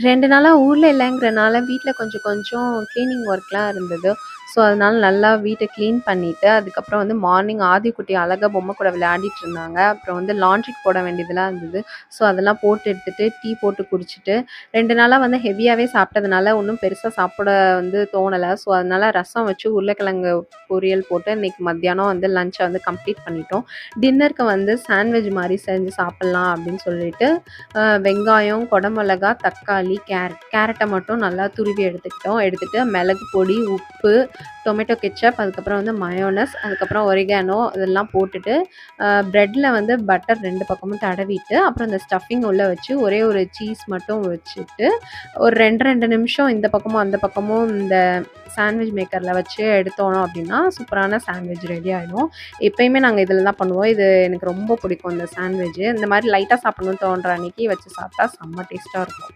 2 நாளா ஊர்ல இல்லங்கிறனால வீட்ல கொஞ்சம் கொஞ்சம் கிளீனிங் ஒர்க்லாம் இருந்தது. ஸோ, அதனால நல்லா வீட்ட கிளீன் பண்ணிட்டு, அதுக்கப்புறம் வந்து மார்னிங் ஆதிக்குட்டி அழகா பொம்மை கூட விளையாடிட்டு இருந்தாங்க. அப்புறம் வந்து லாண்ட்ரிக்கு போட வேண்டியதெல்லாம் இருந்தது. ஸோ, அதெல்லாம் போட்டு எடுத்துட்டு, டீ போட்டு குடிச்சிட்டு, 2 நாளா வந்து ஹெவியாவே சாப்பிட்டதுனால ஒண்ணும் பெருசா சாப்பிட வந்து தோணல. ஸோ, அதனால ரசம் வச்சு உருளைக்கிழங்கு பொரியல் போட்டு இன்னைக்கு மத்தியானம் வந்து லன்ச்ச வந்து கம்ப்ளீட் பண்ணிட்டோம். டின்னருக்கு வந்து சாண்ட்விச் மாரி செஞ்சு சாப்பிடலாம் அப்படின்னு சொல்லிட்டு, வெங்காயம், குடமிளகா, தக்காளி, கேரட்ட மட்டும் நல்லா துருவி எடுத்துக்கிட்டோம். எடுத்துட்டு மிளகு பொடி, உப்பு, டொமேட்டோ கெட்சப், அதுக்கப்புறம் வந்து மயோனஸ், அதுக்கப்புறம் ஒரிகானோ இதெல்லாம் போட்டுட்டு, பிரெட்ல வந்து பட்டர் 2 பக்கமும் தடவிட்டு, அப்புறம் இந்த ஸ்டஃபிங் உள்ள வச்சு ஒரே ஒரு சீஸ் மட்டும் வச்சுட்டு, ஒரு 2, 2 நிமிஷம் இந்த பக்கமும், அந்த பக்கமும் இந்த சாண்ட்விச் மேக்கர்ல வச்சு எடுத்தோம் அப்படின்னா, சூப்பரான சாண்ட்விச் ரெடி ஆயிடும். எப்பயுமே நாங்க இதில தான் பண்ணுவோம். இது எனக்கு ரொம்ப பிடிக்கும் இந்த சாண்ட்விட்ஜ். இந்த மாரி லைட்டா சாப்பிடணும்னு தோன்ற அன்னைக்கு வச்சு சாப்பிட்டா செம்ம டேஸ்ட்டா இருக்கும்.